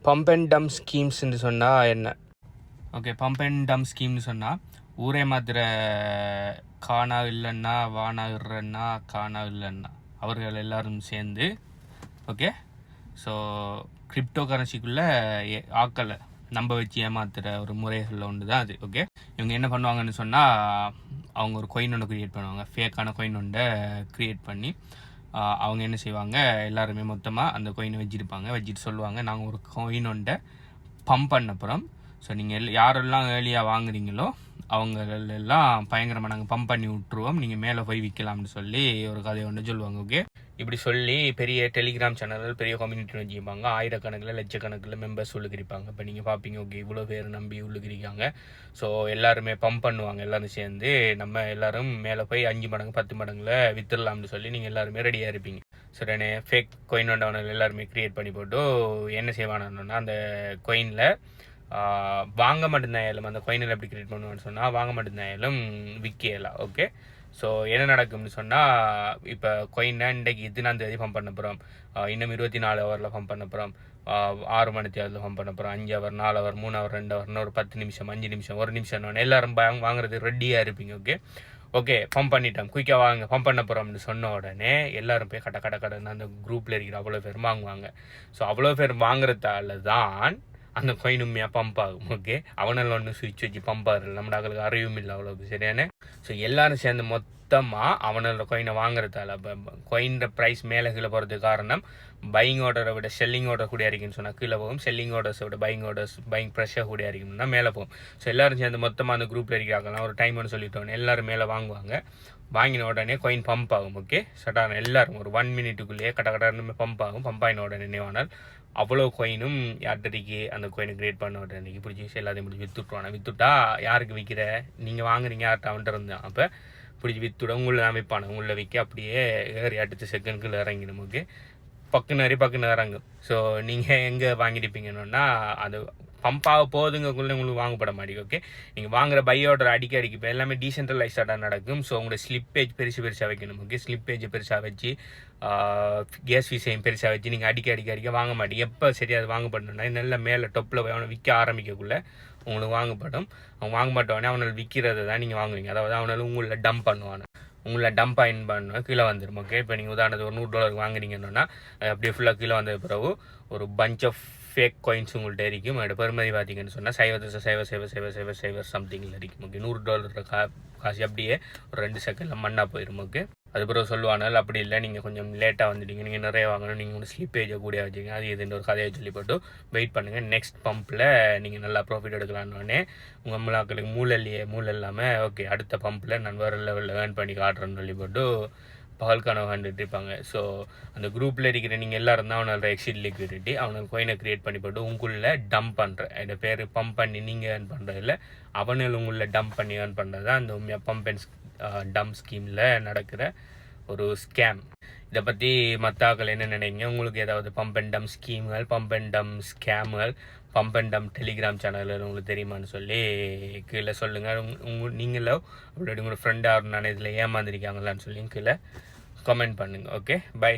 Pump and dump ஸ்கீம்ஸ்ன்னு சொன்னால் என்ன? Okay, pump and dump ஸ்கீம்னு சொன்னால் ஊரே மாத்திர காணா இல்லைன்னா வானா இல்லைன்னா காணா இல்லைன்னா அவர்கள் எல்லாரும் சேர்ந்து ஓகே. ஸோ கிரிப்டோ கரன்சிக்குள்ளே ஆக்களை நம்ப வச்சு ஏமாத்துகிற ஒரு முறைகளில் ஒன்று தான் அது. ஓகே, இவங்க என்ன பண்ணுவாங்கன்னு சொன்னால் அவங்க ஒரு கொயின் ஒன்று க்ரியேட் பண்ணுவாங்க, ஃபேக்கான கொயின் ஒன்றை க்ரியேட் பண்ணி அவங்க என்ன செய்வாங்க, எல்லாருமே மொத்தமாக அந்த கொயினை வச்சுட்டு சொல்லுவாங்க, நாங்கள் ஒரு கொயின் ஒன்றை பம்ப் பண்ணப்புறம் ஸோ நீங்கள் யாரெல்லாம் ஏர்லியாக வாங்குறீங்களோ அவங்களெல்லாம் பயங்கரமாக நாங்கள் பம்ப் பண்ணி விட்ருவோம், நீங்கள் மேலே போய் விற்கலாம்னு சொல்லி ஒரு கதையை ஒன்று சொல்லுவாங்க. ஓகே, இப்படி சொல்லி பெரிய டெலிகிராம் சேனல்கள் பெரிய கம்யூனிட்டி வச்சுருப்பாங்க, ஆயிரக்கணக்கில் லட்சக்கணக்கில் மெம்பர்ஸ் உள்ளுக்கிருப்பாங்க. இப்போ நீங்கள் பார்ப்பீங்க, ஓகே இவ்வளோ பேர் நம்பி உள்ளுக்கிருக்காங்க, ஸோ எல்லாருமே பம்ப் பண்ணுவாங்க, எல்லோரும் சேர்ந்து நம்ம எல்லோரும் மேலே போய் 5 மடங்கு 10 மடங்குல வித்துடலாம்னு சொல்லி நீங்கள் எல்லாருமே ரெடியாக இருப்பீங்க. ஸோ உடனே ஃபேக் கொயின் ஒன்றவனை எல்லாருமே க்ரியேட் பண்ணி போட்டு என்ன செய்வானா, அந்த கொயினில் வாங்க மட்டும்தான் ஏலும். அந்த கொயினில் எப்படி க்ரியேட் பண்ணுவான்னு சொன்னால் வாங்க மட்டும்தான் ஏலும், விற்கலாம். ஓகே, ஸோ என்ன நடக்கும்னு சொன்னால் இப்போ கொயினை இன்றைக்கு இத்தனாம் தேதி பம்ப் பண்ண போகிறோம், இன்னும் 24 ஹவரில் பம்ப் பண்ண போகிறோம், 6 மணி தேதியில் பம்ப் பண்ண போகிறோம், 5 ஹவர் 4 ஹவர் 3 ஹவர் 2 ஹவர் இன்னொரு 10 நிமிஷம் 5 நிமிஷம் 1 நிமிஷம் எல்லாரும் வாங்குறது ரெடியாக இருப்பீங்க. ஓகே பம்ப் பண்ணிட்டோம், குயிக்காக வாங்க பம்ப் பண்ண போகிறோம்னு சொன்ன உடனே எல்லாரும் போய் கடைன்னு அந்த குரூப்பில் இருக்கிற அவ்வளோ பேர் வாங்குவாங்க. ஸோ அவ்வளோ பேர் வாங்குறதால தான் அந்த கொயின் உண்மையாக பம்ப் ஆகும். ஓகே, அவனால் ஒன்று சுவிட்ச் வச்சு பம்ப் ஆகுது, நம்மளுக்கு அறிவும் இல்லை அவ்வளோக்கு சரியான. ஸோ எல்லாரும் சேர்ந்து மொத்தமாக அவனோட கொயினை வாங்குறதால கொயின்ற ப்ரைஸ் மேலே கீழே போகிறதுக்கு காரணம் பையிங் ஆர்டரை விட செல்லிங் ஆர்டர் கூட இருக்குன்னு சொன்னால் கீழே போகும், செல்லிங் ஆர்டர்ஸை விட பையிங் ப்ரெஷர் கூட இருக்கும்னா மேலே போகும். ஸோ எல்லாரும் சேர்ந்து மொத்தமாக அந்த குரூப்பில் இருக்கிறாங்கலாம் ஒரு டைம் ஒன்று சொல்லிட்டோன்னே எல்லாரும் மேலே வாங்குவாங்க, வாங்கின உடனே கொயின் பம்ப் ஆகும். ஓகே, சட்டான எல்லாரும் ஒரு 1 மினிட்டுக்குள்ளேயே கடன்னு பம்ப் ஆகும். பம்ப் ஆகின உடனே நினைவானால் அவ்வளோ கொயினும் யார்கிட்டக்கு அந்த கொயினை கிரியேட் பண்ண உடனே பிடிச்சி எல்லாத்தையும் பிடிச்சி விற்றுட்ருவானே. விற்றுட்டா யாருக்கு விற்கிற, நீங்கள் வாங்குறீங்க யார்கிட்ட அவன்கிட்ட இருந்தான், அப்போ பிடிச்சி விற்றுட உங்களை தான் விற்பானு, உங்களை விற்க அப்படியே ஏறி அடுத்த செகண்டுக்குள்ளே இறங்கி நமக்கு பக்குன்னு இறங்கும். ஸோ நீங்கள் எங்கே வாங்கியிருப்பீங்கன்னா அது பம்பாக போதுங்கக்குள்ளே உங்களுக்கு வாங்கப்பட மாட்டேங்குது. ஓகே, நீங்கள் வாங்குற பை ஆர்டர் அடிக்க இப்போ எல்லாமே டீசென்ட்ரலைஸ்டாக நடக்கும். ஸோ உங்களோட ஸ்லிப்பேஜ் பெருசாக வைக்கணும். ஓகே, ஸ்லிப்பேஜ் பெருசாக வச்சு கேஸ் ஃபீஸையும் பெருசாக வச்சு நீங்கள் அடிக்க வாங்க மாட்டீங்க. எப்போ சரியாக அது வாங்கப்படணும்னா நல்ல மேலே டொப்பில் போய் அவனை விற்க ஆரம்பிக்கக்குள்ளே உங்களுக்கு வாங்கப்படும். அவன் வாங்க மாட்டோன்னே அவனால் விற்கிறத தான் நீங்கள் வாங்குவீங்க, அதாவது அவனால் உங்களில் டம்ப் பண்ணுவானு, உங்களை டம்ப் ஆயின் பண்ண கீழே வந்துடும். ஓகே, இப்போ நீங்கள் உதாரணத்துக்கு ஒரு $100 வாங்குறீங்கன்னா அப்படியே ஃபுல்லாக கீழே வந்த பிறகு ஒரு பஞ்ச் ஆஃப் ஃபேக் காயின்ஸ் உங்கள்கிட்ட இருக்கும். அதோட பெருமதி பார்த்தீங்கன்னு சொன்னால் 0.000000 சம்திங்கில் இருக்கும். ஓகே, $100 காசு அப்படியே ஒரு 2 செகண்டில் மண்ணாக போயிடும். ஓகே, அது பிறகு சொல்லுவானால் அப்படி இல்லை, நீங்கள் கொஞ்சம் லேட்டாக வந்துட்டீங்க, நீங்கள் நிறைய வாங்கணும், நீங்கள் ஒரு ஸ்லிப்பேஜை கூட வச்சுங்க, அது எதுன்ற ஒரு கதையை சொல்லி போட்டு வெயிட் பண்ணுங்கள், நெக்ஸ்ட் பம்பில் நீங்கள் நல்லா ப்ராஃபிட் எடுக்கலான்னொடனே உங்கள் மக்களுக்கு மூளை இல்லாமல் ஓகே அடுத்த பம்பில் நான் வேறு லெவலில் ஏர்ன் பண்ணி காட்டுறேன்னு சொல்லி போட்டு பகல் கனவு கண்டுட்டு இருப்பாங்க. ஸோ அந்த குரூப்பில் இருக்கிற நீங்கள் எல்லாரும் தான் அவனோட எக்ஸிட் லிக்விடிட்டி அவனுக்கு கொயினை க்ரியேட் பண்ணி போட்டு உங்களுக்குள்ள டம்ப் பண்ணுற இந்த பேர் பம்ப் பண்ணி நீங்கள் ஏர்ன் பண்ணுறதில்ல, அவனுக்கு உங்களில் டம்ப் பண்ணி ஏர்ன் பண்ணுறது தான் அந்த உண்மையாக பம்ப் அண்ட் டம்ப் ஸ்கீமில் நடக்கிற ஒரு ஸ்கேம். இதை பற்றி மற்றாக்கள் என்ன நினைங்க, உங்களுக்கு ஏதாவது பம்ப் அண்ட் டம் ஸ்கீம்கள், பம்ப் அண்ட் டம் ஸ்கேம்கள், பம்ப் அண்ட் டம் டெலிகிராம் சேனலில் உங்களுக்கு தெரியுமான்னு சொல்லி கீழே சொல்லுங்கள். நீங்களோ அப்படி உங்களோட ஃப்ரெண்டாக இருந்தானே இதில் ஏமாந்துருக்காங்களான்னு சொல்லி கீழே கமெண்ட் பண்ணுங்கள். Okay, by.